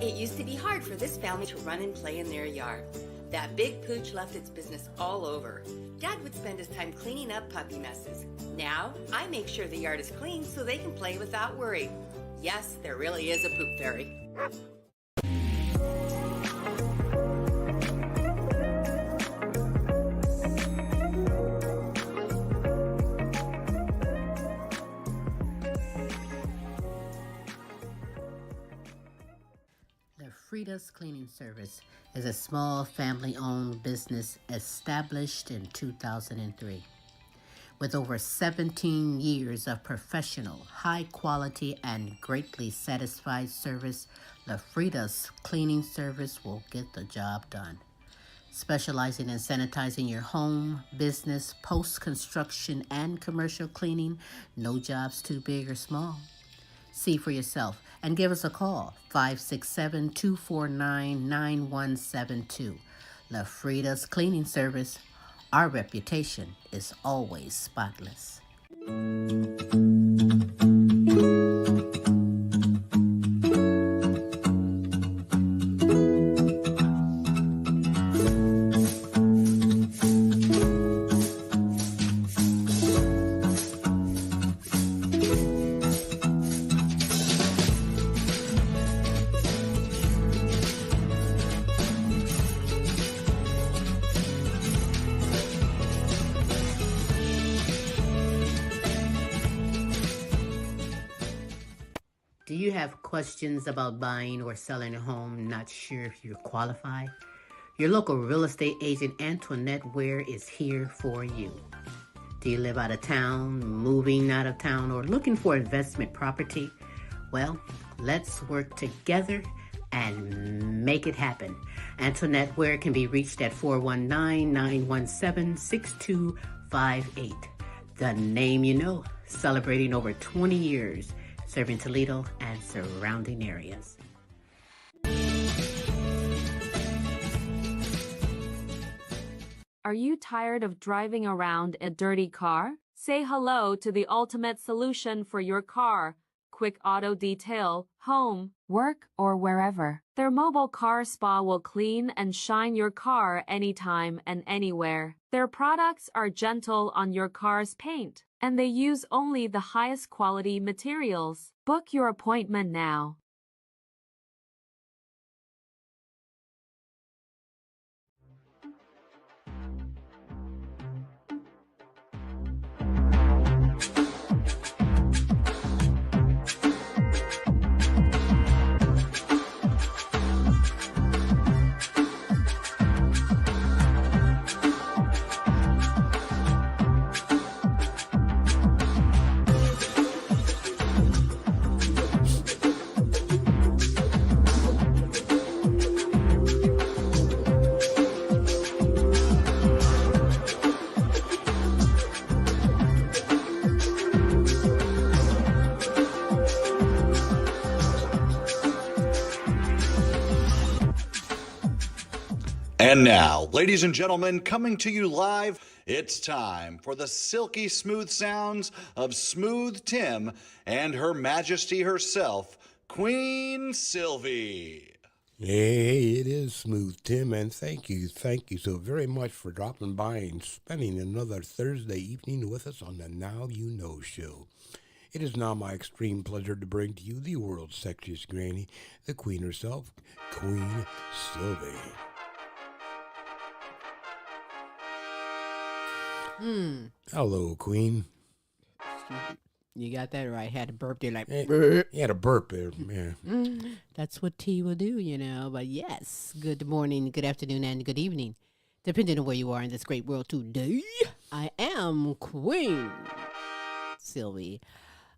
It used to be hard for this family to run and play in their yard. That big pooch left its business all over. Dad would spend his time cleaning up puppy messes. Now, I make sure the yard is clean so they can play without worry. Yes, there really is a poop fairy. Frida's Cleaning Service is a small family-owned business established in 2003. With over 17 years of professional, high-quality, and greatly satisfied service, the Frida's Cleaning Service will get the job done. Specializing in sanitizing your home, business, post-construction, and commercial cleaning, no job's too big or small. See for yourself and give us a call, 567-249-9172. La Frida's Cleaning Service. Our reputation is always spotless. Do you have questions about buying or selling a home, not sure if you're qualified? Your local real estate agent, Antoinette Ware, is here for you. Do you live out of town, moving out of town, or looking for investment property? Well, let's work together and make it happen. Antoinette Ware can be reached at 419-917-6258. The name you know, celebrating over 20 years. Serving Toledo and surrounding areas. Are you tired of driving around a dirty car? Say hello to the ultimate solution for your car. Quick Auto Detail, home, work, or wherever. Their mobile car spa will clean and shine your car anytime and anywhere. Their products are gentle on your car's paint, and they use only the highest quality materials. Book your appointment now. And now, ladies and gentlemen, coming to you live, it's time for the silky smooth sounds of Smooth Tim and Her Majesty herself, Queen Silvy. Hey, it is Smooth Tim, and thank you so very much for dropping by and spending another Thursday evening with us on the Now You Know show. It is now my extreme pleasure to bring to you the world's sexiest granny, the Queen herself, Queen Silvy. Hello, Queen. You got that right. Had a burp there like... You had a burp there, man. That's what tea will do, you know. But yes, good morning, good afternoon, and good evening. Depending on where you are in this great world today. I am Queen Silvy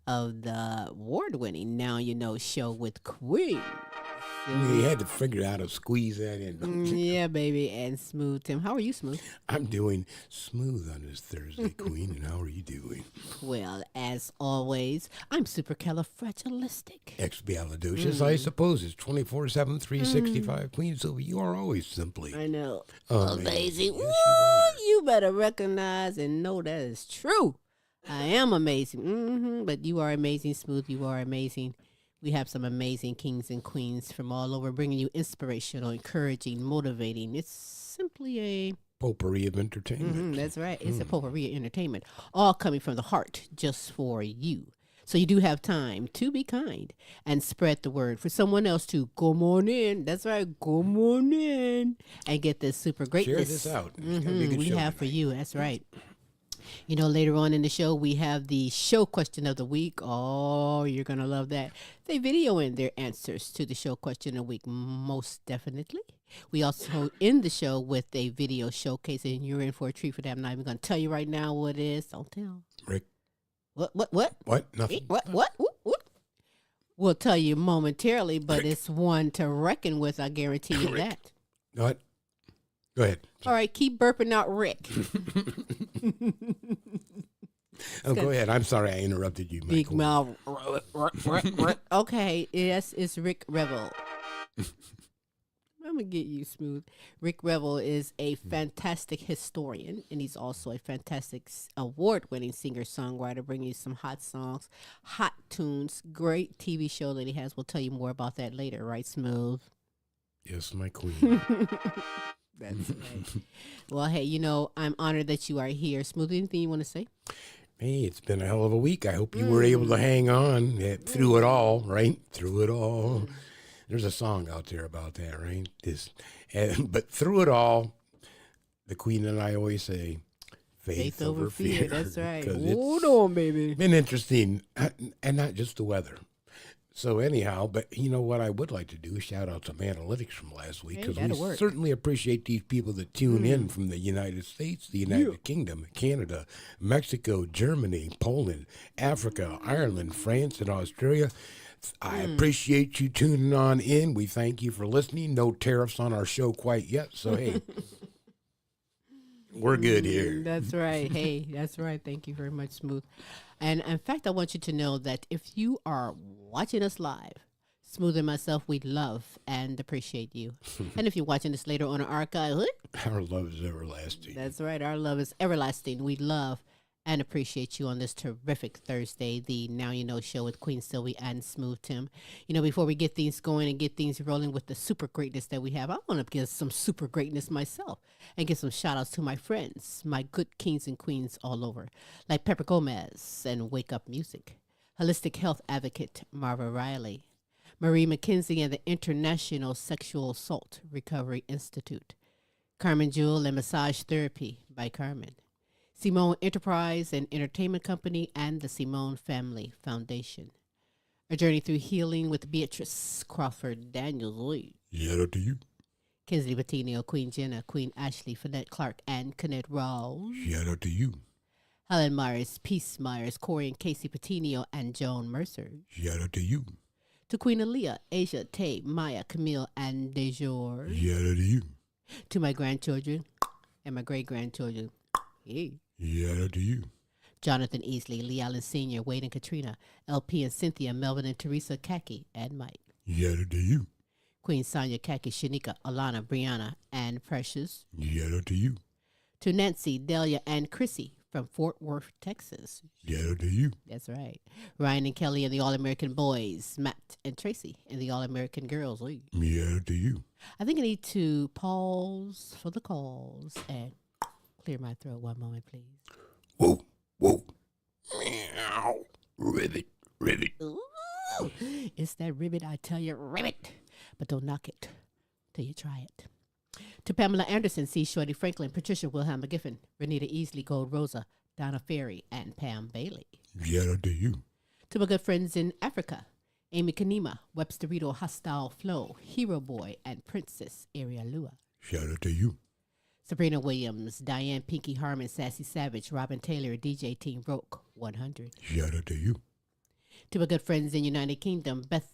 of the award-winning Now You Know show with Queen You had to figure out how to squeeze that in. Yeah, baby. And Smooth Tim. How are you, Smooth? I'm doing smooth on this Thursday, Queen. And how are you doing? Well, as always, I'm supercalifragilistic. Expialidocious, I suppose. It's 24/7, 365. Queen Silvy, you are always simply. I know. Amazing. Amazing. Yes, you better recognize and know that is true. I am amazing. But you are amazing, Smooth. You are amazing. We have some amazing kings and queens from all over bringing you inspirational, encouraging, motivating. It's simply a Potpourri of entertainment. that's right. It's a potpourri of entertainment, all coming from the heart just for you. So you do have time to be kind and spread the word for someone else to come on in. That's right, come on in and get this super greatness. Share this out. It's gonna be a good We show have for tonight. you. That's right. You know, later on in the show, we have the show question of the week. Oh, you're going to love that. They video in their answers to the show question of the week, most definitely. We also end the show with a video showcase, and you're in for a treat for that. I'm not even going to tell you right now what it is. Don't tell. Rick. What? What? Nothing. What? We'll tell you momentarily, but Rick. it's one to reckon with, I guarantee you Rick. that. What? Go ahead. All right, keep burping out Rick. Oh, go ahead. I'm sorry I interrupted you, Big Michael. mouth. Okay, yes, it's Rick Revel. I'm going to get you smooth. Rick Revel is a fantastic historian, and he's also a fantastic award-winning singer-songwriter, bringing you some hot songs, hot tunes, great TV show that he has. We'll tell you more about that later, right, Smooth? Yes, my queen. That's right. Well, hey, you know, I'm honored that you are here. Smooth, anything you want to say? Hey, it's been a hell of a week. I hope you were able to hang on through it all, right? Through it all. There's a song out there about that, right? But through it all, the queen and I always say, faith over fear. That's right. 'Cause Hold it's on, baby. been interesting, and not just the weather. So anyhow, but you know what I would like to do is shout out some analytics from last week, Hey, because that'll we work. certainly appreciate these people that tune in from the United States, the United Kingdom, Canada, Mexico, Germany, Poland, Africa, Ireland, France, and Australia. I appreciate you tuning on in. We thank you for listening. No tariffs on our show quite yet, so hey, we're good here. That's right. Hey, that's right. Thank you very much, Smooth. And in fact, I want you to know that if you are watching us live, Smooth and myself, we love and appreciate you. And if you're watching this later on our archive, Our love is everlasting. that's right. Our love is everlasting. We love and appreciate you on this terrific Thursday, the Now You Know show with Queen Silvy and Smooth Tim. You know, before we get things going and get things rolling with the super greatness that we have, I want to give some super greatness myself and give some shout outs to my friends, my good kings and queens all over, like Pepper Gomez and Wake Up Music, holistic health advocate Marva Riley, Marie McKenzie and the International Sexual Assault Recovery Institute, Carmen Jewel and Massage Therapy by Carmen, Simone Enterprise and Entertainment Company, and the Simone Family Foundation. A Journey Through Healing with Beatrice Crawford Daniels Lee, Shout out to you. Kinsley Petiniot, Queen Jenna, Queen Ashley, Fanette Clark, and Kennette Rawls. Shout out to you. Helen Myers, Peace Myers, Corey and Casey Petiniot, and Joan Mercer. Shout out to you. To Queen Aaliyah, Asia, Tay, Maya, Camille, and Dejour. Shout out to you. To my grandchildren and my great-grandchildren. Hey. Shout out to you. Jonathan Easley, Lee Allen Sr., Wade and Katrina, LP and Cynthia, Melvin and Teresa, Kaki, and Mike. Shout out to you. Queen Sonia, Kaki, Shanika, Alana, Brianna, and Precious. Shout out to you. To Nancy, Delia, and Chrissy from Fort Worth, Texas. Shout out to you. That's right. Ryan and Kelly and the All-American Boys. Matt and Tracy and the All-American Girls. Lee. Shout out to you. I think I need to pause for the calls and clear my throat. One moment, please. Whoa, whoa. Meow. Ribbit, ribbit. Ooh, it's that ribbit, I tell you, ribbit. But don't knock it till you try it. To Pamela Anderson, C. Shorty Franklin, Patricia Wilhelm McGiffin, Renita Easley, Gold Rosa, Donna Ferry, and Pam Bailey. Shout out to you. To my good friends in Africa, Amy Kanima, Webster Rito, Hostile Flow, Hero Boy, and Princess Ariel Lua. Shout out to you. Sabrina Williams, Diane Pinky Harmon, Sassy Savage, Robin Taylor, DJ Team Roke 100. Shout out to you. To my good friends in United Kingdom, Beth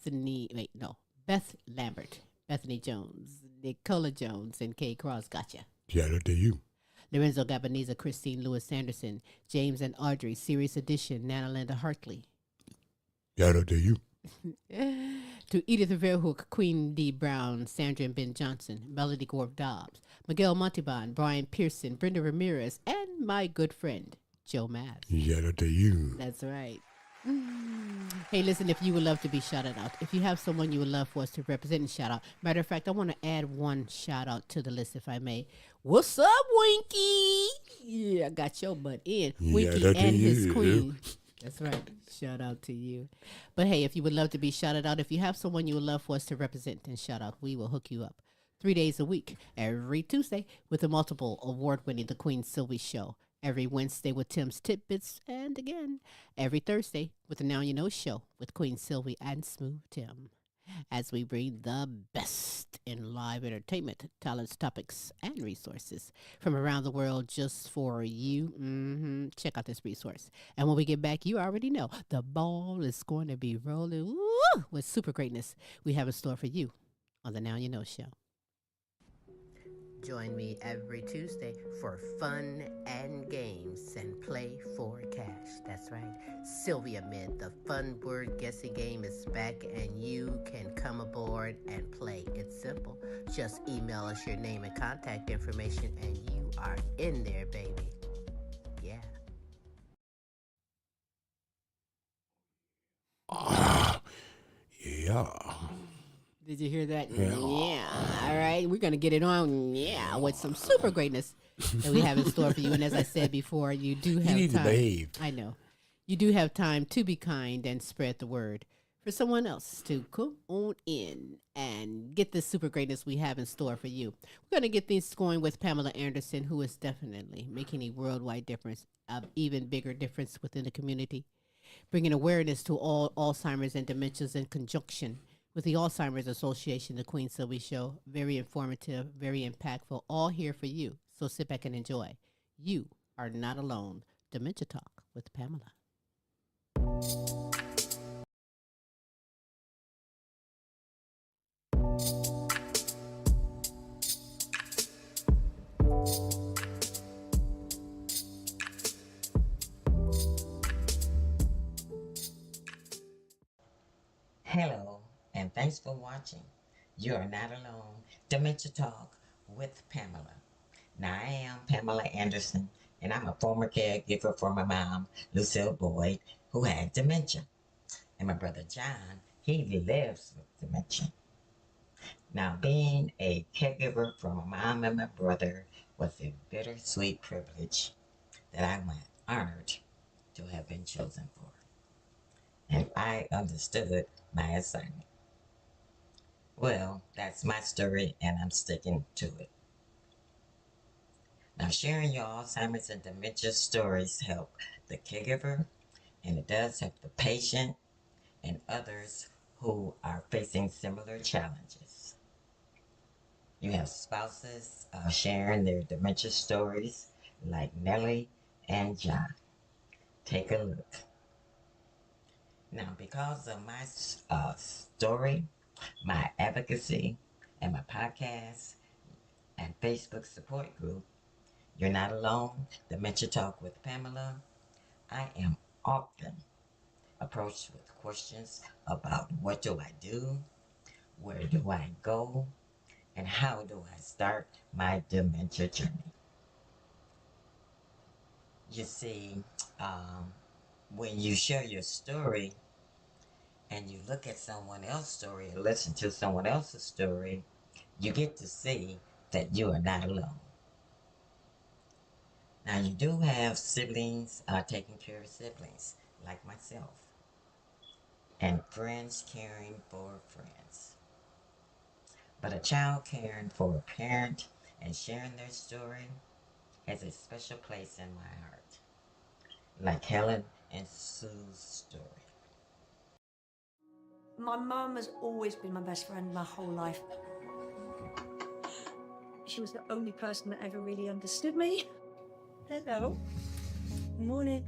Lambert, Bethany Jones, Nicola Jones, and Kay Cross. Gotcha. Shout out to you. Lorenzo Gabaniza, Christine Lewis Sanderson, James and Audrey, Serious Edition, Nana Linda Hartley. Shout out to you. To Edith Verhoek, Queen D. Brown, Sandra and Ben Johnson, Melody Gore Dobbs, Miguel Montalban, Brian Pearson, Brenda Ramirez, and my good friend, Joe Mass. Shout out to you. That's right. Hey, listen, if you would love to be shouted out, if you have someone you would love for us to represent and shout out. Matter of fact, I want to add one shout out to the list, if I may. What's up, Winky? Yeah, I got your butt in. Winky and his queen. That's right. Shout out to you. But hey, if you would love to be shouted out, if you have someone you would love for us to represent and shout out, we will hook you up 3 days a week, every Tuesday, with the multiple award-winning The Queen Silvy Show. Every Wednesday with Tim's Tidbits, and again, every Thursday with the Now You Know Show with Queen Silvy and Smooth Tim, as we bring the best in live entertainment, talents, topics, and resources from around the world just for you. Check out this resource. And when we get back, you already know the ball is going to be rolling with super greatness we have in store for you on the Now You Know Show. Join me every Tuesday for fun and games and play for cash. That's right. Sylvia Mid, the fun word guessing game is back, and you can come aboard and play. It's simple. Just email us your name and contact information, and you are in there, baby. Yeah. Yeah. Did you hear that? Yeah. All right. We're going to get it on, with some super greatness that we have in store for you. And as I said before, you do have need time. to behave. I know. You do have time to be kind and spread the word for someone else to come on in and get this super greatness we have in store for you. We're going to get things going with Pamela Anderson, who is definitely making a worldwide difference, an even bigger difference within the community, bringing awareness to all Alzheimer's and dementias in conjunction with the Alzheimer's Association, the Queen Silvy Show. Very informative, very impactful, all here for you. So sit back and enjoy. You are not alone. Dementia Talk with Pamela. Hello, and thanks for watching. You are not alone. Dementia Talk with Pamela. Now, I am Pamela Anderson, and I'm a former caregiver for my mom, Michele Boyd, who had dementia. And my brother John, he lives with dementia. Now, being a caregiver for my mom and my brother was a bittersweet privilege that I was honored to have been chosen for. And I understood my assignment. Well, that's my story, and I'm sticking to it. Now, sharing your Alzheimer's and dementia stories help the caregiver, and it does help the patient and others who are facing similar challenges. You have spouses sharing their dementia stories, like Nellie and John. Take a look. Now, because of my story, my advocacy, and my podcast and Facebook support group, You're Not Alone, Dementia Talk with Pamela, I am often approached with questions about what do I do, where do I go, and how do I start my dementia journey. You see, when you share your story and you look at someone else's story and listen to someone else's story, you get to see that you are not alone. Now, you do have siblings taking care of siblings, like myself, and friends caring for friends. But a child caring for a parent and sharing their story has a special place in my heart, like Helen and Sue's story. My mum has always been my best friend my whole life. She was the only person that ever really understood me. Hello. Morning.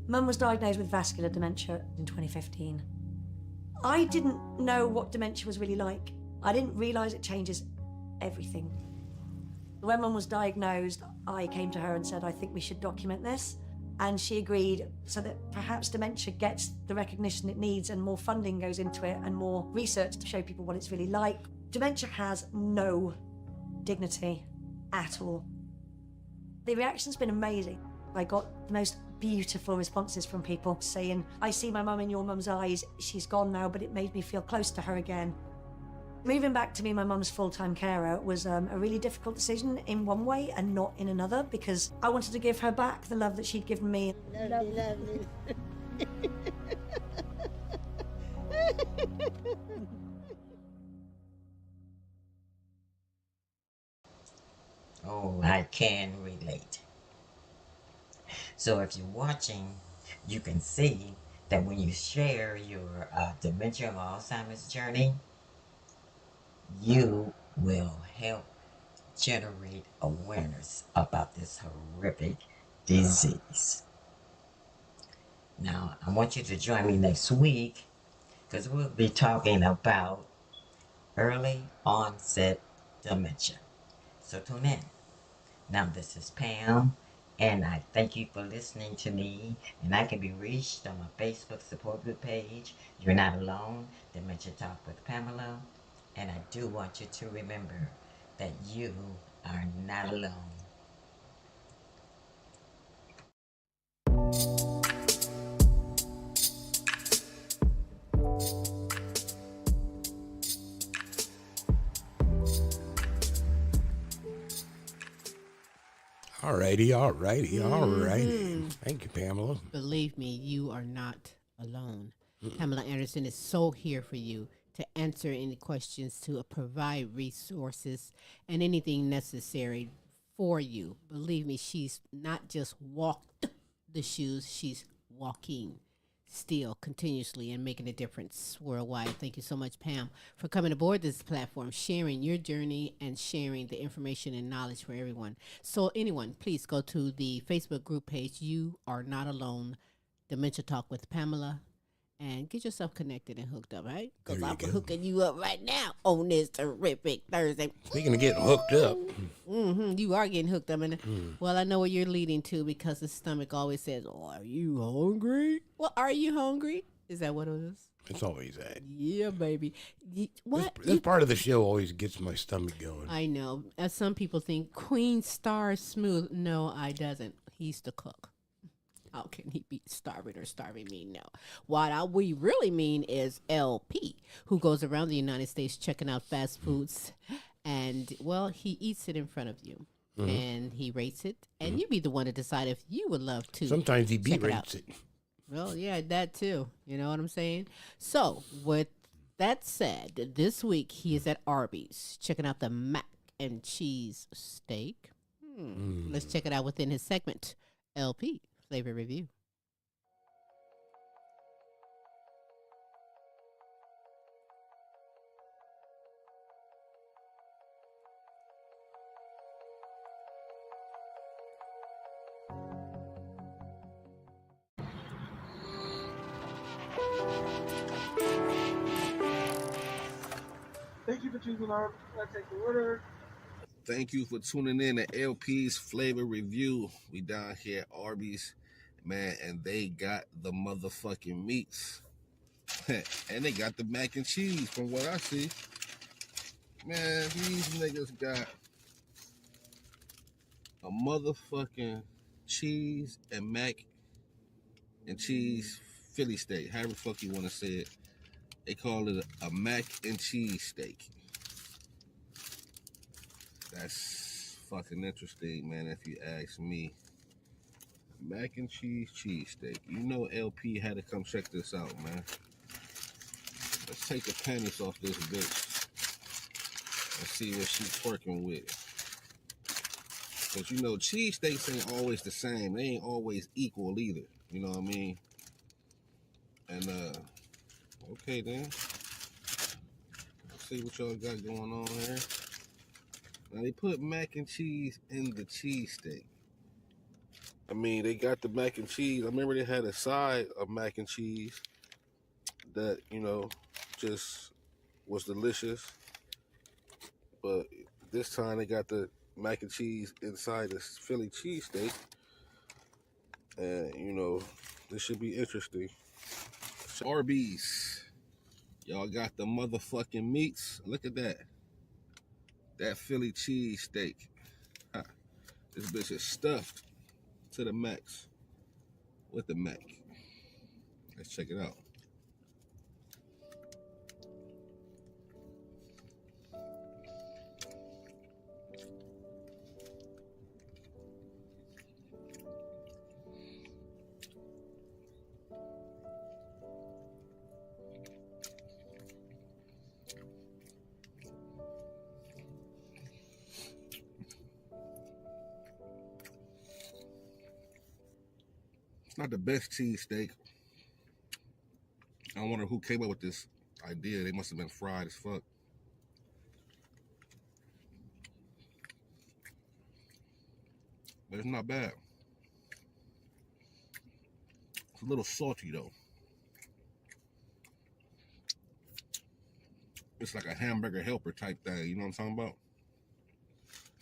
Mum was diagnosed with vascular dementia in 2015. I didn't know what dementia was really like. I didn't realise it changes everything. When Mum was diagnosed, I came to her and said, I think we should document this. And she agreed, so that perhaps dementia gets the recognition it needs and more funding goes into it and more research to show people what it's really like. Dementia has no dignity at all. The reaction's been amazing. I got the most beautiful responses from people saying, I see my mum in your mum's eyes. She's gone now, but it made me feel close to her again. Moving back to be my mum's full-time carer was a really difficult decision in one way and not in another, because I wanted to give her back the love that she'd given me. Lovely. Oh, I can relate. So if you're watching, you can see that when you share your dementia or Alzheimer's journey, you will help generate awareness about this horrific disease. Now, I want you to join me next week because we'll be talking about early onset dementia. So tune in. Now, this is Pam, and I thank you for listening to me. And I can be reached on my Facebook support group page. You're Not Alone, Dementia Talk with Pamela. And I do want you to remember that you are not alone. Alrighty. Thank you, Pamela. Believe me, you are not alone. Pamela Anderson is so here for you to answer any questions, to provide resources and anything necessary for you. Believe me, she's not just walked the shoes, she's walking still continuously and making a difference worldwide. Thank you so much, Pam, for coming aboard this platform, sharing your journey and sharing the information and knowledge for everyone. So anyone, please go to the Facebook group page, You Are Not Alone, Dementia Talk with Pamela, and get yourself connected and hooked up, right? Because I'm hooking you up right now on this terrific Thursday. Speaking of getting hooked up. You are getting hooked up. Well, I know where you're leading to because the stomach always says, oh, are you hungry? Well, are you hungry? Is that what it is? It's always that. Yeah, baby. What? This part of the show always gets my stomach going. I know. As some people think, Queen Star Smooth. No, I doesn't. He's the cook. How can he be starving or starving me? No. What we really mean is LP, who goes around the United States checking out fast foods. And, well, he eats it in front of you. And he rates it. And you be the one to decide if you would love to. Sometimes he berates it. Well, yeah, that too. You know what I'm saying? So, with that said, this week he is at Arby's checking out the mac and cheese steak. Let's check it out within his segment, LP Flavor Review. Thank you for choosing our take the order. Thank you for tuning in to LPs Flavor Review. We down here at Arby's, man, and they got the motherfucking meats. And they got the mac and cheese from what I see. Man, these niggas got a motherfucking cheese and mac and cheese Philly steak. However the fuck you want to say it. They call it a mac and cheese steak. That's fucking interesting, man, if you ask me. Mac and cheese cheesesteak. You know LP had to come check this out, man. Let's take the panties off this bitch and see what she's twerking with. Because, you know, cheesesteaks ain't always the same. They ain't always equal either. You know what I mean? And, okay then. Let's see what y'all got going on here. Now they put mac and cheese in the cheesesteak. I mean, they got the mac and cheese. I remember they had a side of mac and cheese that, you know, just was delicious. But this time they got the mac and cheese inside the Philly cheesesteak. And, you know, this should be interesting. Arby's. Y'all got the motherfucking meats. Look at that. That Philly cheesesteak. This bitch is stuffed to the max. with the Mac. Let's check it out. It's not the best cheesesteak. I wonder who came up with this idea. They must have been fried as fuck. But it's not bad. It's a little salty though. It's like a hamburger helper type thing, you know what I'm talking about?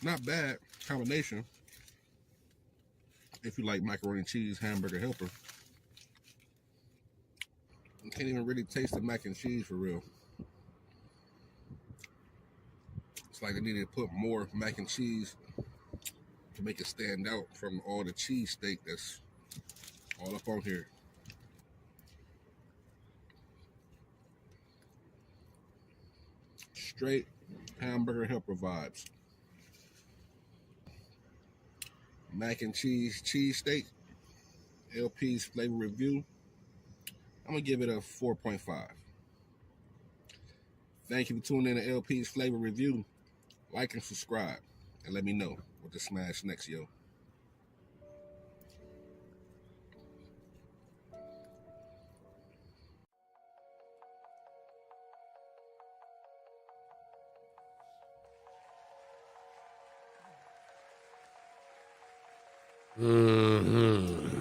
Not bad combination. If you like macaroni and cheese hamburger helper. You can't even really taste the mac and cheese for real. It's like they needed to put more mac and cheese to make it stand out from all the cheese steak that's all up on here. Straight hamburger helper vibes. Mac and cheese cheesesteak. LPs Flavor review. I'm going to give it a 4.5. Thank you for tuning in to LP's Flavor Review. Like and subscribe. And let me know what to smash next, yo.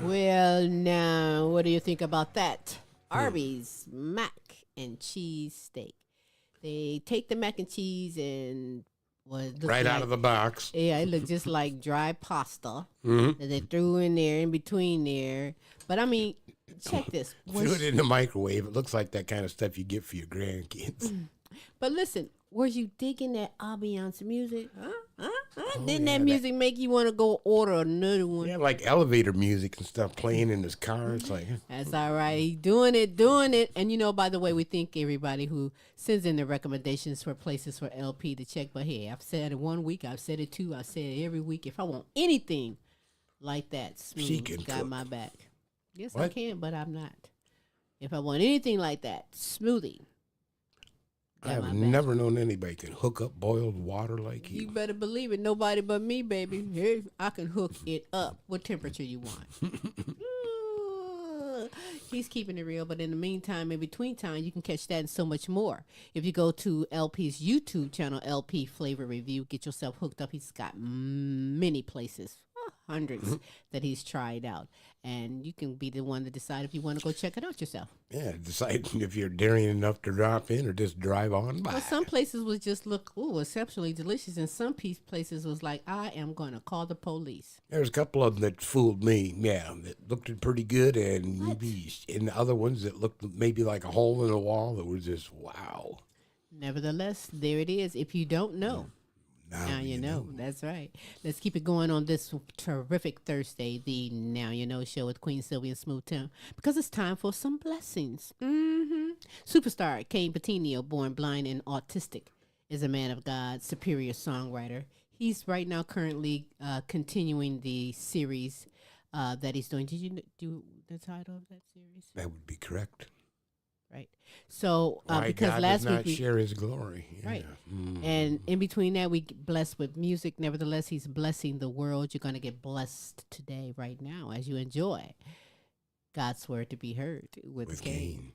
Well, now, what do you think about that? Arby's mac and cheese steak. They take the mac and cheese and right out of the box. Yeah, it looked just like dry pasta that they threw in there, in between there. But I mean, check this. Threw it in the microwave. It looks like that kind of stuff you get for your grandkids. But listen, were you digging that ambiance music? Didn't that music make you want to go order another one? Yeah, like elevator music and stuff playing in his car. It's like that's all right. He doing it. And you know, by the way, we thank everybody who sends in their recommendations for places for LP to check. But hey, I've said it 1 week. I've said it 2. I've said it every week. If I want anything like that, Smooth got my back. Yes, what? I can, but I'm not. If I want anything like that, Smoothie. I've never known anybody can hook up boiled water like you. You better believe it. Nobody but me, baby. Here, I can hook it up. What temperature you want? He's keeping it real. But in the meantime, in between time, you can catch that and so much more. If you go to LP's YouTube channel, LP Flavor Review, get yourself hooked up. He's got many places, hundreds that he's tried out. And you can be the one to decide if you want to go check it out yourself. Yeah, decide if you're daring enough to drop in or just drive on by. Well, some places would just look, exceptionally delicious. And some places was like, I am going to call the police. There's a couple of them that fooled me, that looked pretty good. And maybe in the other ones that looked maybe like a hole in the wall that was just, wow. Nevertheless, there it is. If you don't know. Now you know. That's right. Let's keep it going on this terrific Thursday, the Now You Know show with Queen Silvy and Smooth Tim, because it's time for some blessings. Superstar Kayne Petiniot, born blind and autistic, is a man of God, superior songwriter. He's right now currently continuing the series that he's doing. Did you do the title of that series? That would be correct. Right. So because God last does not week share his glory. Yeah. Right. And in between that, we get blessed with music. Nevertheless, he's blessing the world. You're going to get blessed today, right now, as you enjoy God's word to be heard with Kayne.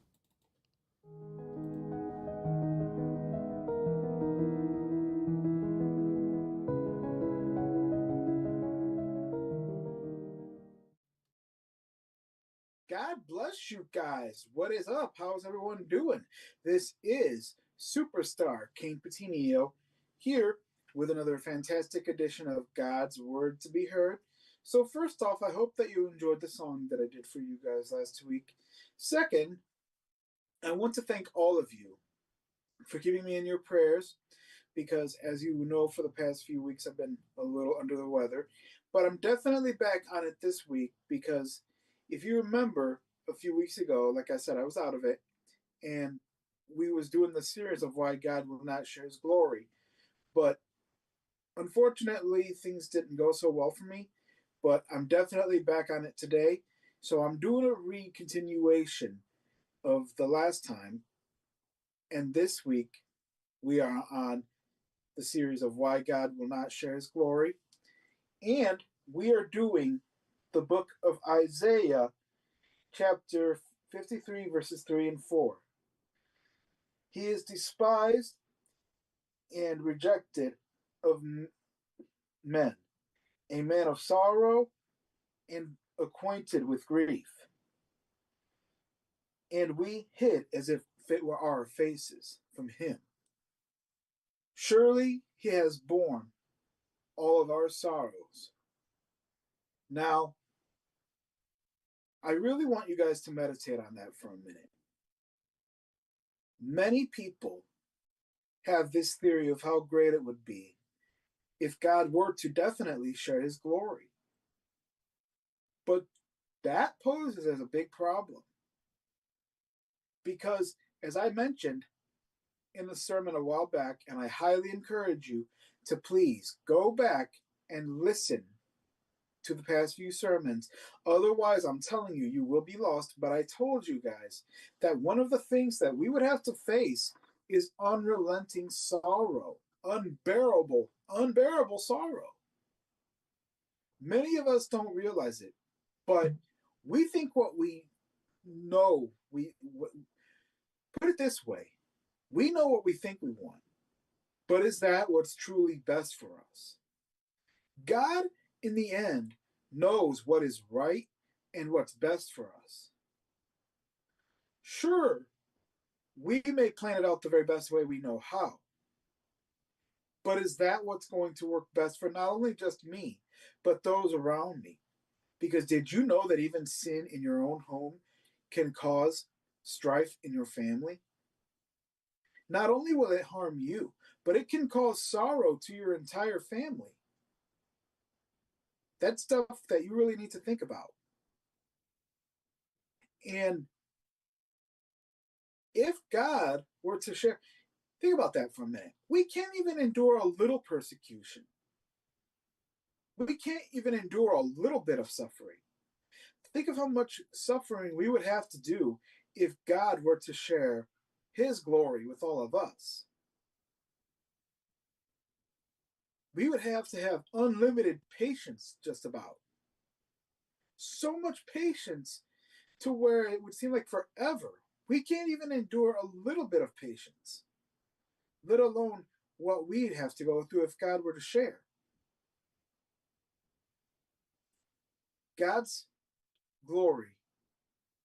God bless you guys. What is up? How's everyone doing? This is Superstar Kayne Petiniot here with another fantastic edition of God's Word to be Heard. So first off, I hope that you enjoyed the song that I did for you guys last week. Second, I want to thank all of you for keeping me in your prayers because, as you know, for the past few weeks, I've been a little under the weather. But I'm definitely back on it this week because If you remember a few weeks ago, like I said, I was out of it, and we was doing the series of why God will not share his glory. But unfortunately, things didn't go so well for me, but I'm definitely back on it today. So I'm doing a re-continuation of the last time, and this week we are on the series of why God will not share his glory, and we are doing the book of Isaiah, chapter 53, verses 3 and 4. He is despised and rejected of men, a man of sorrow and acquainted with grief. And we hid as if it were our faces from him. Surely he has borne all of our sorrows. Now, I really want you guys to meditate on that for a minute. Many people have this theory of how great it would be if God were to definitely share his glory. But that poses as a big problem. Because, as I mentioned in the sermon a while back, and I highly encourage you to please go back and listen to the past few sermons. Otherwise, I'm telling you, you will be lost. But I told you guys that one of the things that we would have to face is unrelenting sorrow, unbearable sorrow. Many of us don't realize it, but we think what we know, put it this way, we know what we think we want, but is that what's truly best for us? God, in the end, knows what is right and what's best for us. Sure, we may plan it out the very best way we know how, but is that what's going to work best for not only just me, but those around me? Because did you know that even sin in your own home can cause strife in your family? Not only will it harm you, but it can cause sorrow to your entire family. That's stuff that you really need to think about. And if God were to share, think about that for a minute. We can't even endure a little persecution. We can't even endure a little bit of suffering. Think of how much suffering we would have to do if God were to share his glory with all of us. We would have to have unlimited patience, just about. So much patience to where it would seem like forever. We can't even endure a little bit of patience, let alone what we'd have to go through if God were to share. God's glory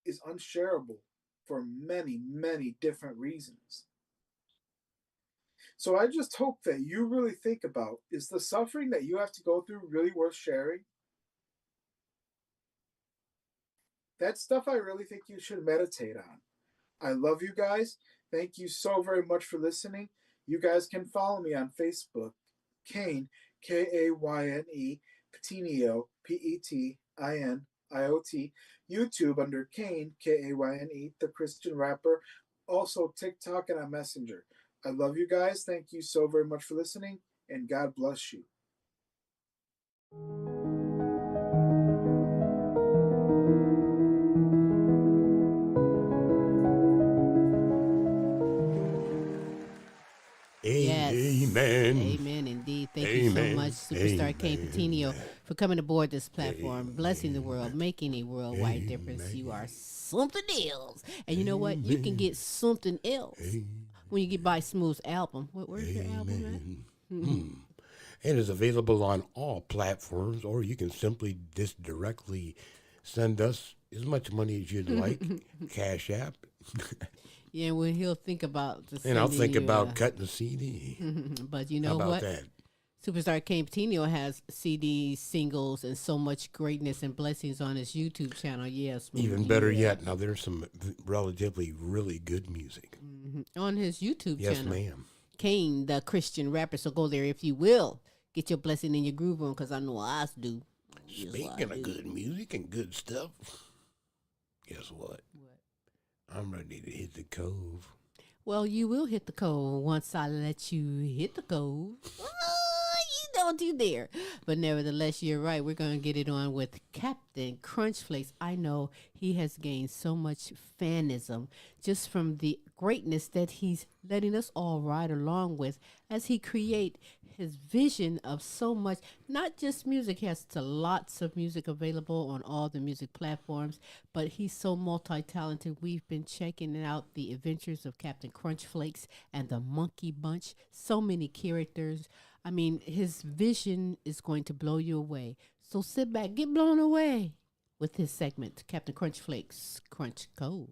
is unshareable for many, many different reasons. So I just hope that you really think about, is the suffering that you have to go through really worth sharing? That's stuff I really think you should meditate on. I love you guys. Thank you so very much for listening. You guys can follow me on Facebook, Kayne, Kayne, Petiniot, Petiniot, YouTube under Kayne, Kayne, the Christian rapper, also TikTok and on Messenger. I love you guys. Thank you so very much for listening, and God bless you. Yes. Amen. Amen indeed. Thank you so much, Superstar Kayne Petiniot, for coming aboard this platform, blessing the world, making a worldwide difference. You are something else. And you know what? You can get something else when you get by Smooth's album. Where's your album at? It is available on all platforms, or you can simply just directly send us as much money as you'd like. Cash App. Yeah, well, he'll think about the And I'll think about cutting the CD. But you know How about what? that? Superstar Kayne Petiniot has CDs, singles, and so much greatness and blessings on his YouTube channel. Yes, Even better yet, now there's some relatively really good music. On his YouTube Yes, channel. ma'am. Kayne, the Christian rapper. So go there if you will. Get your blessing in your groove on, because I know I do. Speaking of good music and good stuff, Guess what? What? I'm ready to hit the cove. Well, you will hit the cove once I let you hit the cove. You don't you dare. But nevertheless, you're right. We're going to get it on with Kaptain Krunchflakes. I know he has gained so much fanism just from the greatness that he's letting us all ride along with as he create his vision of so much, not just music. He has lots of music available on all the music platforms, but he's so multi-talented. We've been checking out the adventures of Kaptain Krunchflakes and the Monkey Bunch. So many characters. I mean, his vision is going to blow you away. So sit back, get blown away with his segment, Kaptain Krunchflakes, Krunch Cove.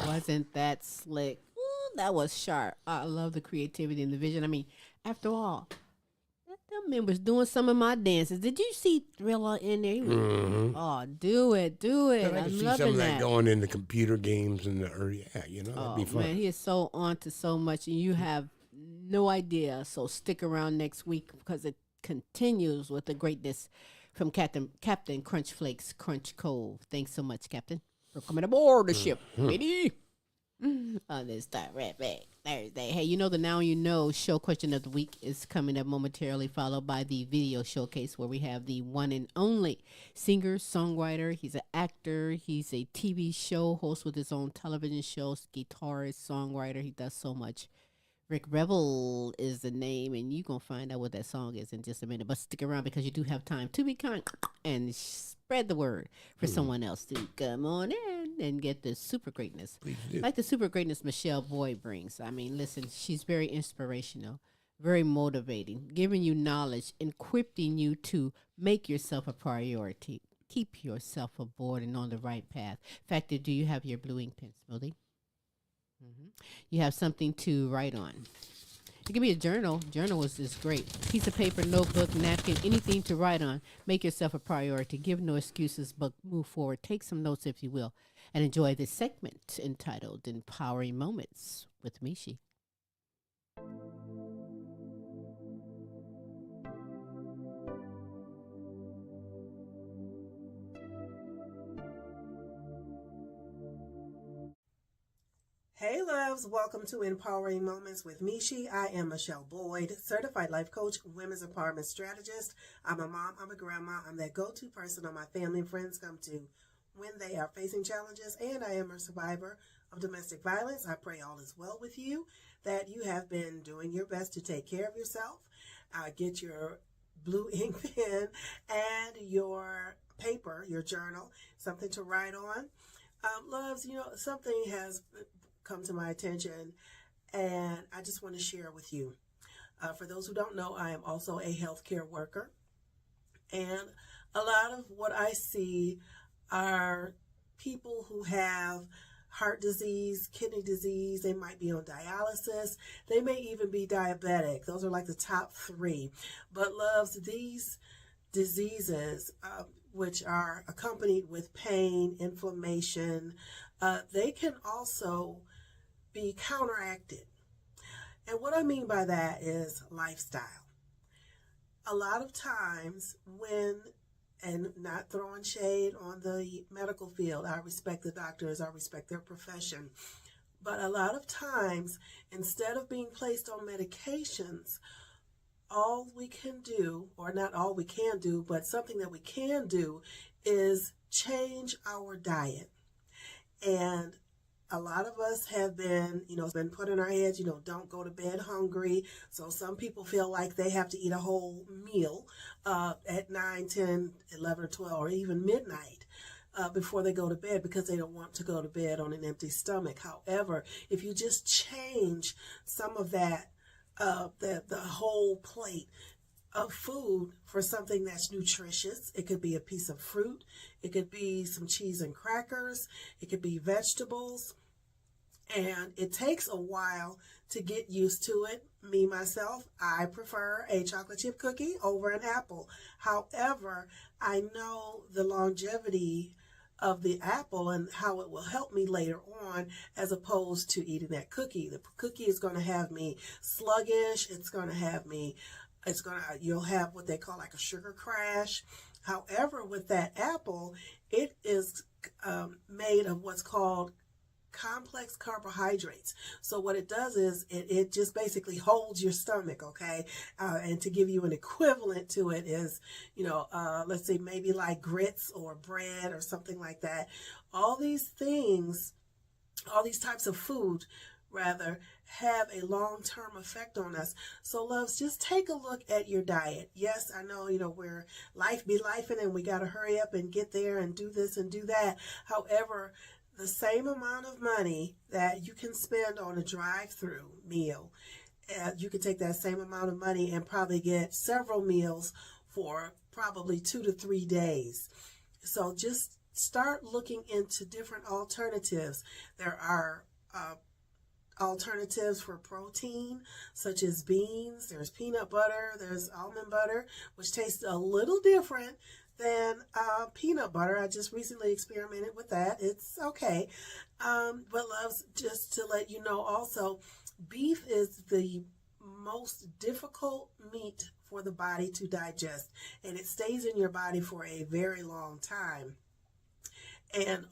Wasn't that slick? Ooh, that was sharp. I love the creativity and the vision. I mean, after all, them members doing some of my dances. Did you see Thriller in there? Oh, do it. I I'm can see loving some of that. that going in the computer games and that'd be fun. Man, he is so on to so much, and you have no idea. So stick around next week because it continues with the greatness from Kaptain Krunchflakes, Krunch Kove. Thanks so much, Captain, for coming aboard the ship, lady. On this Start Right Back Thursday. Hey, you know the Now You Know show question of the week is coming up momentarily, followed by the video showcase where we have the one and only singer, songwriter. He's an actor. He's a TV show host with his own television shows, guitarist, songwriter. He does so much. Rick Rebel is the name, and you're going to find out what that song is in just a minute. But stick around because you do have time to be kind and spread the word for someone else to come on in and get the super greatness. Please do. Like the super greatness Michele Boyd brings. I mean, listen, she's very inspirational, very motivating, giving you knowledge, equipping you to make yourself a priority. Keep yourself aboard and on the right path. Factor, do you have your blue ink pen, Smoothie? You have something to write on. It can be a journal. Journal is great. Piece of paper, notebook, napkin, anything to write on. Make yourself a priority. Give no excuses, but move forward. Take some notes, if you will, and enjoy this segment entitled Empowering Moments with Michi. Hey loves, welcome to Empowering Moments with Michi. I am Michele Boyd, certified life coach, women's empowerment strategist. I'm a mom, I'm a grandma, I'm that go-to person all my family and friends come to when they are facing challenges, and I am a survivor of domestic violence. I pray all is well with you, that you have been doing your best to take care of yourself. Get your blue ink pen and your paper, your journal, something to write on. Loves, something has come to my attention, and I just want to share with you. For those who don't know, I am also a healthcare worker, and a lot of what I see are people who have heart disease, kidney disease. They might be on dialysis. They may even be diabetic. Those are like the top three. But loves, these diseases, which are accompanied with pain, inflammation, they can also be counteracted. And what I mean by that is lifestyle. A lot of times and not throwing shade on the medical field, I respect the doctors, I respect their profession, but a lot of times, instead of being placed on medications, all we can do, or not all we can do, but something that we can do is change our diet. And a lot of us have been, it's been put in our heads, don't go to bed hungry. So some people feel like they have to eat a whole meal at 9, 10, 11, or 12, or even midnight before they go to bed because they don't want to go to bed on an empty stomach. However, if you just change some of that, the whole plate of food for something that's nutritious. It could be a piece of fruit. It could be some cheese and crackers. It could be vegetables. And it takes a while to get used to it. Me, myself, I prefer a chocolate chip cookie over an apple. However, I know the longevity of the apple and how it will help me later on as opposed to eating that cookie. The cookie is going to have me sluggish. You'll have what they call like a sugar crash. However, with that apple, it is made of what's called complex carbohydrates. So what it does is it just basically holds your stomach, okay? And to give you an equivalent to it is, let's say maybe like grits or bread or something like that. All these things, all these types of food rather have a long-term effect on us. So loves, just take a look at your diet. Yes, I know, where life be lifing and we got to hurry up and get there and do this and do that. However, the same amount of money that you can spend on a drive-through meal, you can take that same amount of money and probably get several meals for probably 2 to 3 days. So just start looking into different alternatives. There are alternatives for protein, such as beans. There's peanut butter. There's almond butter, which tastes a little different than peanut butter. I just recently experimented with that. It's okay. But loves, just to let you know also, beef is the most difficult meat for the body to digest, and it stays in your body for a very long time. And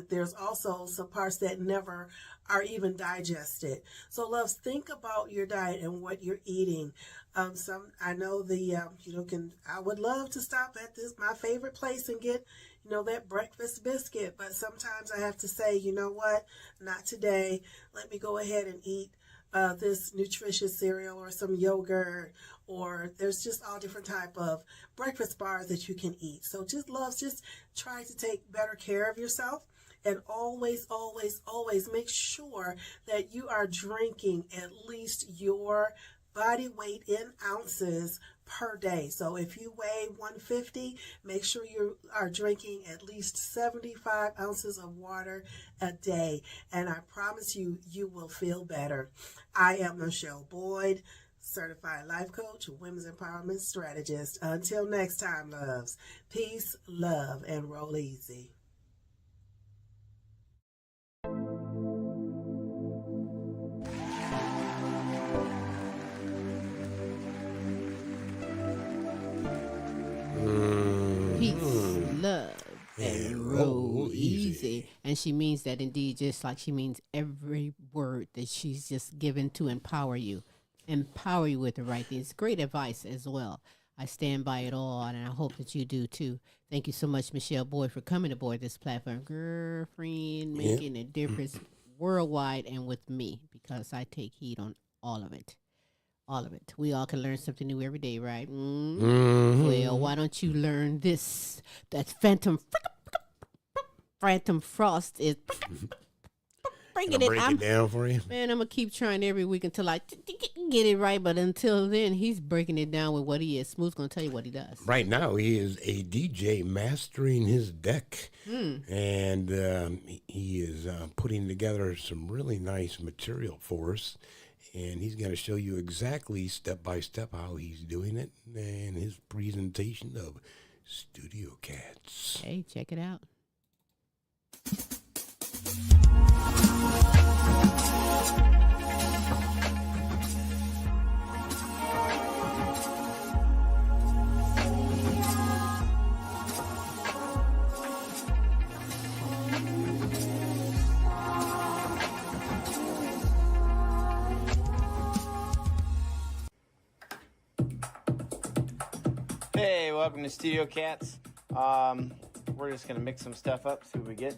there's also some parts that never are even digested. So loves, think about your diet and what you're eating. I know I would love to stop at my favorite place and get, that breakfast biscuit, but sometimes I have to say, you know what, not today. Let me go ahead and eat this nutritious cereal or some yogurt, or there's just all different type of breakfast bars that you can eat. So just try to take better care of yourself, and always, always, always make sure that you are drinking at least your body weight in ounces per day. So if you weigh 150, make sure you are drinking at least 75 ounces of water a day. And I promise you, you will feel better. I am Michele Boyd, certified life coach, women's empowerment strategist. Until next time, loves, peace, love, and roll easy. Peace, love, and roll easy. And she means that indeed, just like she means every word that she's just given to empower you with the right things. Great advice as well. I stand by it all, and I hope that you do too. Thank you so much, Michele Boyd, for coming aboard this platform. Girlfriend, making a difference worldwide and with me, because I take heed on all of it. All of it. We all can learn something new every day, right? Well, why don't you learn this? That Phantom Frost is bringing it. Break it down for you. Man, I'm going to keep trying every week until I get it right. But until then, he's breaking it down with what he is. Smooth's going to tell you what he does. Right now, he is a DJ mastering his deck. And he is putting together some really nice material for us. And he's going to show you exactly step by step how he's doing it and his presentation of Studio Cats. Hey, check it out. Hey, welcome to Studio Cats. We're just gonna mix some stuff up, see what we get.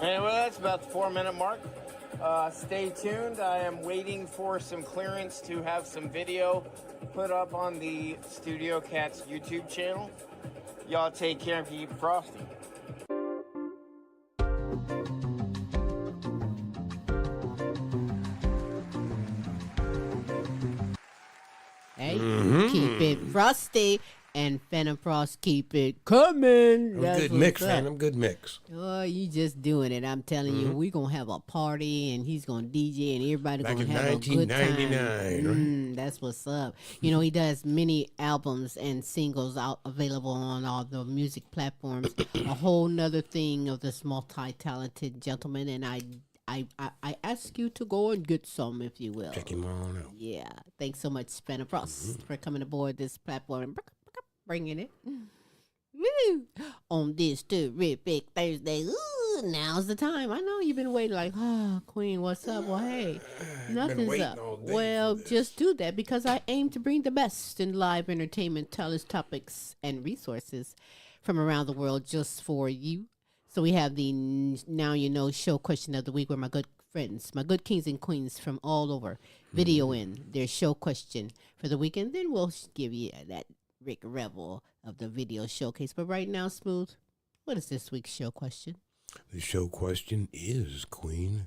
Anyway, that's about the 4-minute mark. Stay tuned. I am waiting for some clearance to have some video put up on the Studio Cats YouTube channel. Y'all take care and keep frosty. Hey, keep it frosty. And Phantom Frost, keep it coming. Good mix, Phantom. Good mix. Oh, you just doing it. I'm telling you, we're going to have a party, and he's going to DJ, and everybody going to have a good time. 1999, right? That's what's up. You know, he does many albums and singles out available on all the music platforms. A whole nother thing of this multi-talented gentleman, and I ask you to go and get some, if you will. Check him on out. Yeah. Thanks so much, Phantom Frost, for coming aboard this platform and bringing it. Woo! On this terrific Thursday. Ooh, now's the time. I know you've been waiting like, Queen, what's up? Well, hey, nothing's up. Well, just do that because I aim to bring the best in live entertainment, tellers, topics, and resources from around the world just for you. So we have the Now You Know show question of the week where my good friends, my good kings and queens from all over video in their show question for the weekend. Then we'll give you that Rick Revel of the video showcase. But right now, Smooth, what is this week's show question? The show question is, Queen,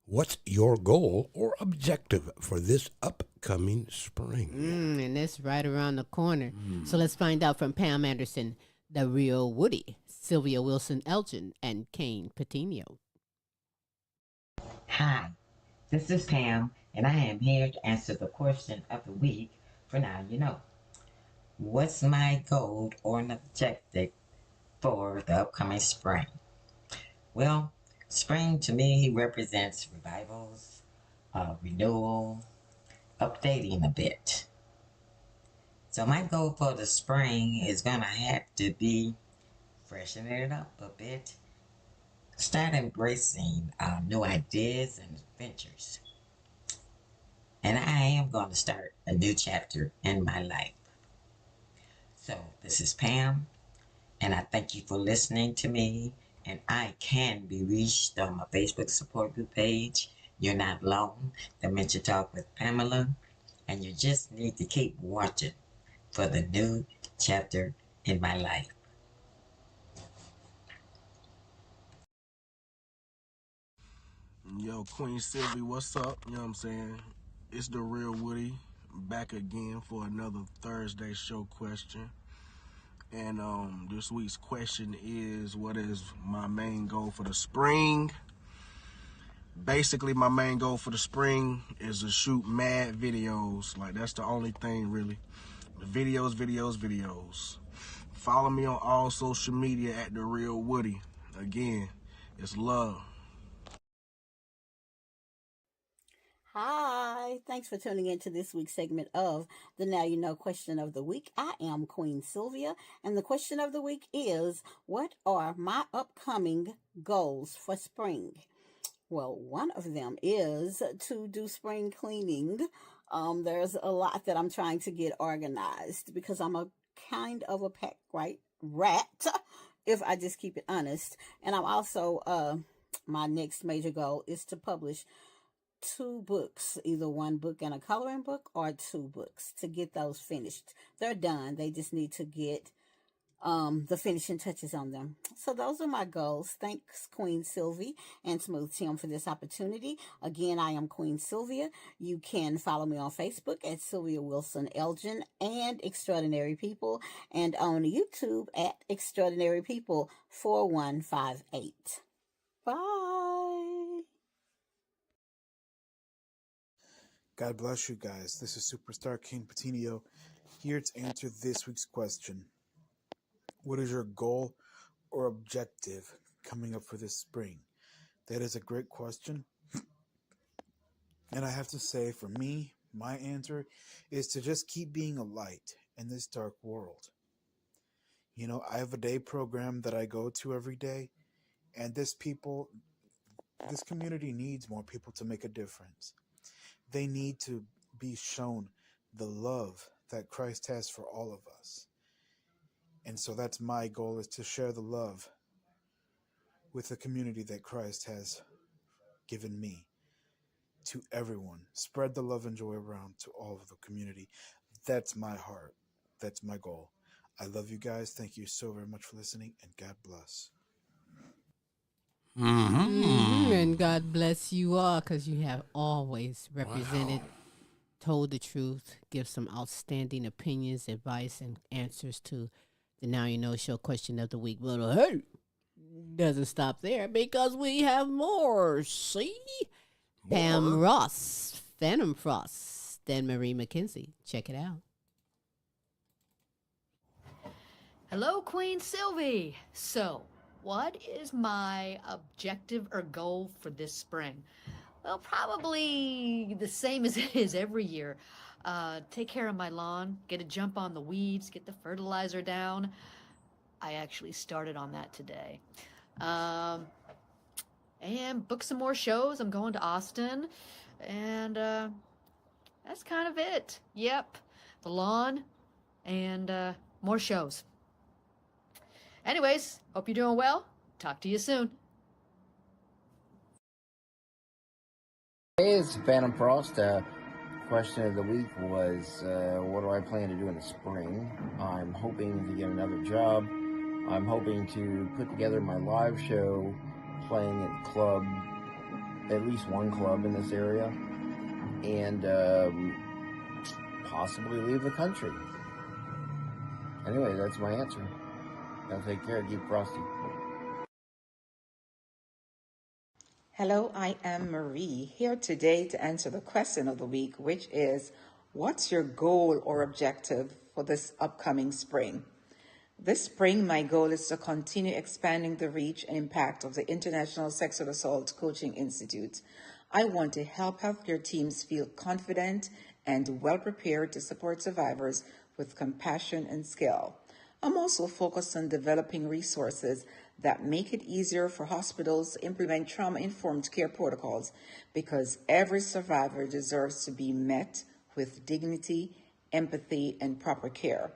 what's your goal or objective for this upcoming spring? And that's right around the corner. So let's find out from Pam Anderson, the real Woody, Sylvia Wilson Elgin, and Kayne Petiniot. Hi, this is Pam, and I am here to answer the question of the week for Now You Know. What's my goal or an objective for the upcoming spring? Well, spring to me represents revivals, renewal, updating a bit. So my goal for the spring is going to have to be freshening it up a bit, start embracing new ideas and adventures. And I am going to start a new chapter in my life. So this is Pam, and I thank you for listening to me. And I can be reached on my Facebook support group page. You're Not Alone, Dementia Talk with Pamela. And you just need to keep watching for the new chapter in my life. Yo, Queen Silvy, what's up? You know what I'm saying? It's the real Woody, back again for another Thursday show question. And this week's question is, what is my main goal for the spring? Basically, my main goal for the spring is to shoot mad videos. Like, that's the only thing, really. Videos. Follow me on all social media at The Real Woody. Again, it's love. Hi, thanks for tuning in to this week's segment of the Now You Know question of the week. I am Queen Sylvia, and the question of the week is, what are my upcoming goals for spring? Well, one of them is to do spring cleaning. There's a lot that I'm trying to get organized because I'm a kind of a pack rat, if I just keep it honest. And I'm also, my next major goal is to publish 2 books, either 1 book and a coloring book or 2 books, to get those finished. They're done. They just need to get the finishing touches on them. So those are my goals. Thanks, Queen Silvy and Smooth Tim, for this opportunity. Again, I am Queen Sylvia. You can follow me on Facebook at Sylvia Wilson Elgin and Extraordinary People, and on YouTube at Extraordinary People 4158. Bye. God bless you guys. This is Superstar Kayne Petiniot here to answer this week's question. What is your goal or objective coming up for this spring? That is a great question. And I have to say, for me, my answer is to just keep being a light in this dark world. You know, I have a day program that I go to every day, and this community needs more people to make a difference. They need to be shown the love that Christ has for all of us. And so that's my goal, is to share the love with the community that Christ has given me to everyone. Spread the love and joy around to all of the community. That's my heart. That's my goal. I love you guys. Thank you so very much for listening, and God bless. And God bless you all, because you have always represented, told the truth, give some outstanding opinions, advice, and answers to the Now You Know Show question of the week. But hey, doesn't stop there, because we have more. See? Pam Ross, Phantom Frost, and Marie McKenzie. Check it out. Hello, Queen Silvy. So, what is my objective or goal for this spring? Well, probably the same as it is every year. Take care of my lawn, get a jump on the weeds, get the fertilizer down. I actually started on that today. And book some more shows. I'm going to Austin. And that's kind of it. Yep. The lawn and more shows. Anyways, hope you're doing well. Talk to you soon. Hey, it's Phantom Frost. Question of the week was, what do I plan to do in the spring? I'm hoping to get another job. I'm hoping to put together my live show, playing at club, at least one club in this area, and possibly leave the country. Anyway, that's my answer. Now take care, keep frosty. Hello, I am Marie, here today to answer the question of the week, which is, what's your goal or objective for this upcoming spring? This spring, my goal is to continue expanding the reach and impact of the International Sexual Assault Coaching Institute. I want to help healthcare teams feel confident and well prepared to support survivors with compassion and skill. I'm also focused on developing resources that make it easier for hospitals to implement trauma-informed care protocols, because every survivor deserves to be met with dignity, empathy, and proper care.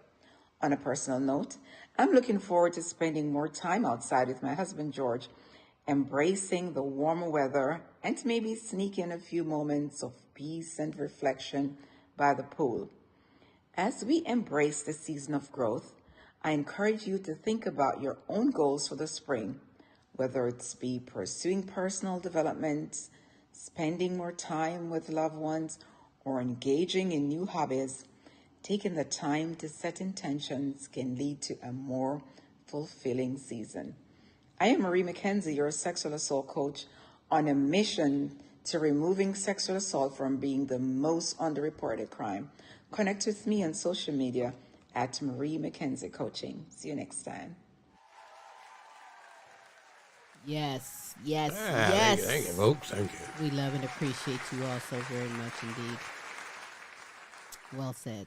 On a personal note, I'm looking forward to spending more time outside with my husband, George, embracing the warmer weather and to maybe sneak in a few moments of peace and reflection by the pool. As we embrace the season of growth, I encourage you to think about your own goals for the spring, whether it's be pursuing personal development, spending more time with loved ones, or engaging in new hobbies. Taking the time to set intentions can lead to a more fulfilling season. I am Marie McKenzie, your sexual assault coach, on a mission to removing sexual assault from being the most underreported crime. Connect with me on social media at Marie McKenzie Coaching. See you next time. Yes. Thank you, folks. Thank you. We love and appreciate you all so very much indeed. Well said.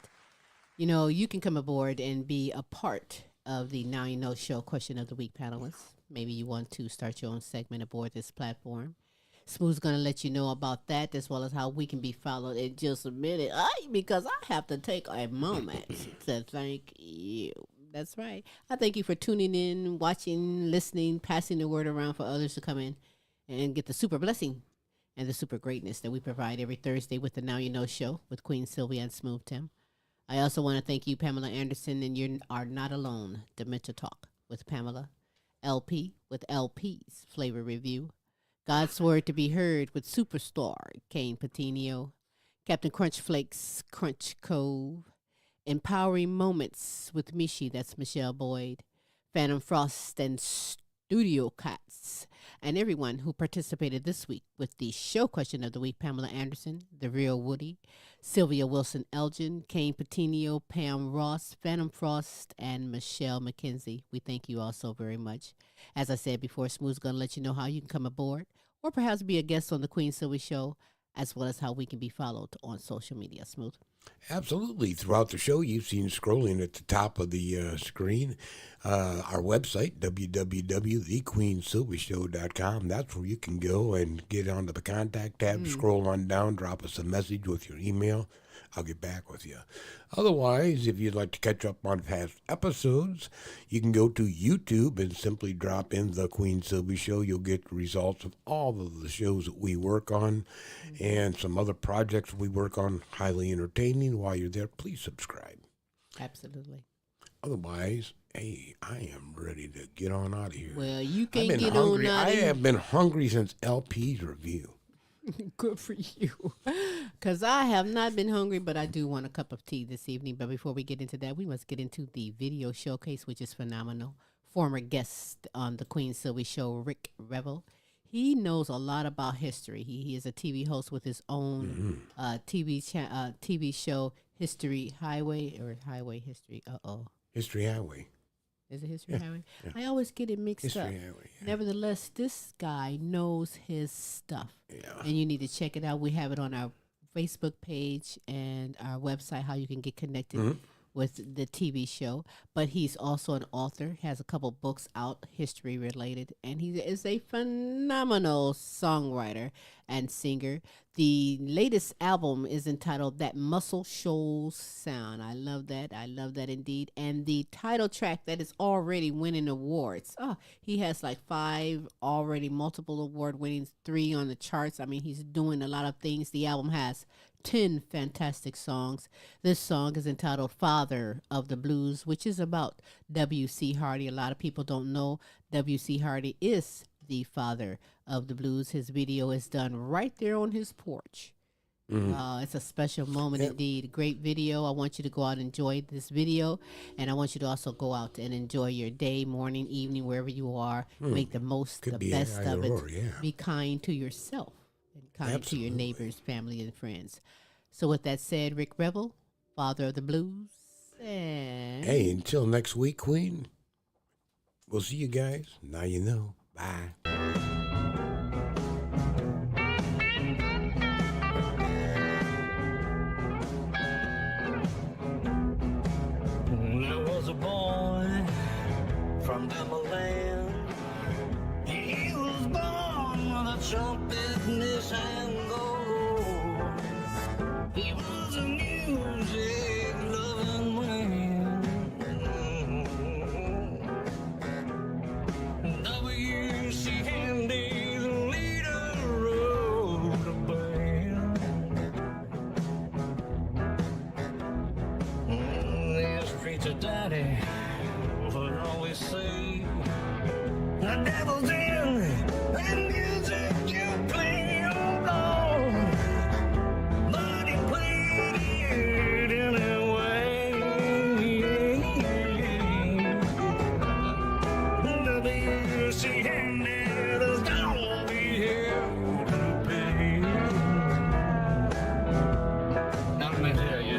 You know, you can come aboard and be a part of the Now You Know Show Question of the Week panelists. Maybe you want to start your own segment aboard this platform. Smooth's going to let you know about that, as well as how we can be followed in just a minute. Because I have to take a moment to thank you. That's right. I thank you for tuning in, watching, listening, passing the word around for others to come in and get the super blessing and the super greatness that we provide every Thursday with the Now You Know Show with Queen Silvy and Smooth Tim. I also want to thank you, Pamela Anderson, and you are not alone. Dementia Talk with Pamela. LP with LPs Flavor Review. God's Word to be Heard with Superstar Kayne Petiniot. Captain Krunchflakes, Krunch, Kove. Empowering Moments with Michi, that's Michele Boyd. Phantom Frost and Studio Cats. And everyone who participated this week with the show question of the week, Pamela Anderson, The Real Woody, Sylvia Wilson Elgin, Kayne Petiniot, Pam Ross, Phantom Frost, and Michele McKenzie. We thank you all so very much. As I said before, Smooth's going to let you know how you can come aboard or perhaps be a guest on the Queen Silvy Show, as well as how we can be followed on social media. Smooth. Absolutely. Throughout the show, you've seen scrolling at the top of the screen our website, www.thequeensilvyshow.com. That's where you can go and get onto the contact tab, scroll on down, drop us a message with your email. I'll get back with you. Otherwise, if you'd like to catch up on past episodes, you can go to YouTube and simply drop in The Queen Silvy Show. You'll get results of all of the shows that we work on and some other projects we work on, highly entertaining. While you're there, please subscribe. Absolutely. Otherwise, hey, I am ready to get on out of here. Well, you can't get hungry. on out I of here. have been hungry since LP's review. Good for you. Because I have not been hungry, but I do want a cup of tea this evening. But before we get into that, we must get into the video showcase, which is phenomenal. Former guest on the Queen Silvy Show, Rick Revel. He knows a lot about history. He is a TV host with his own TV show, History Highway, or Highway History. History Highway. Is it History Highway? Yeah. I always get it mixed up. Highway, yeah. Nevertheless, this guy knows his stuff. Yeah. And you need to check it out. We have it on our Facebook page and our website, how you can get connected with the TV show. But he's also an author, has a couple books out, history related, and he is a phenomenal songwriter and singer. The latest album is entitled That Muscle Shoals Sound. I love that. I love that indeed. And the title track that is already winning awards. He has like 5 already multiple award winnings, 3 on the charts. I mean, he's doing a lot of things. The album has 10 fantastic songs. This song is entitled Father of the Blues, which is about W.C. Hardy. A lot of people don't know W.C. Hardy is the father of the blues. His video is done right there on his porch. It's a special moment indeed. Great video. I want you to go out and enjoy this video, and I want you to also go out and enjoy your day, morning, evening, wherever you are. Make the most, the best of it. Be kind to yourself and kind to your neighbors, family, and friends. So with that said, Rick Revel, father of the blues. And hey, until next week, Queen, we'll see you guys. Now you know. Bye. There was a boy from Timberland. He was born with a trumpet in his hand. He was a music-loving man. W.C. Handy, the leader, wrote a band. This preacher daddy would always say, the devil's in the music you play, oh Lord. But he played it anyway. W.C. Handy is gonna be here to pay. Now let me tell you,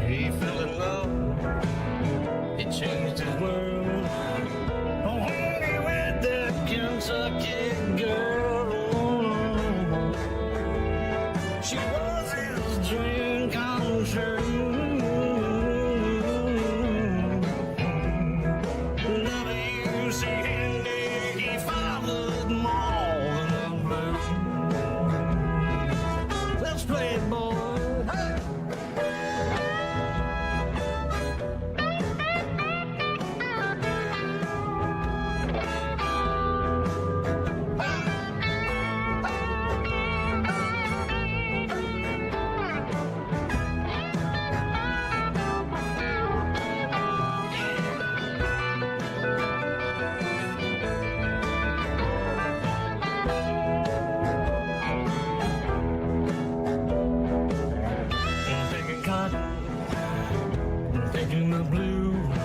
he fell in love. It changed his world. Oh, when he met that Kentucky girl, she was his dream come true. W.C. Handy, he fathered more than a blues. Let's play it, boy. Hey! Picking cotton, picking the blues,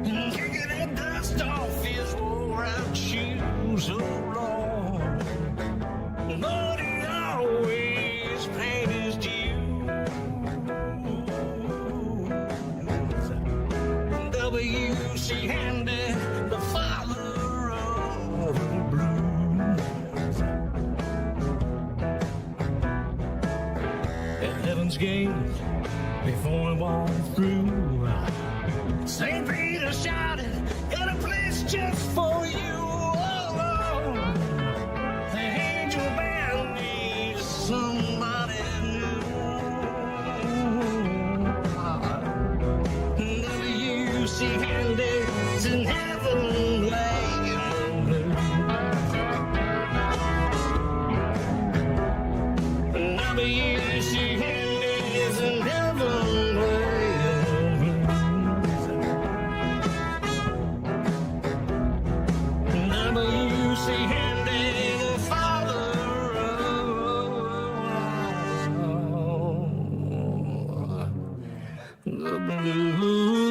and kicking the dust off his wore-out shoes. Oh Lord, but he always paid his dues. W.C. Handy, the father of the blues. At heaven's gate, before we walk through, St. Peter shouted, got a place just for you. Oh Lord, the angel band needs somebody new. see Handy's in heaven playing the blues. W, see Handy's in heaven playing the blues. W, see Handy, the father of the blues.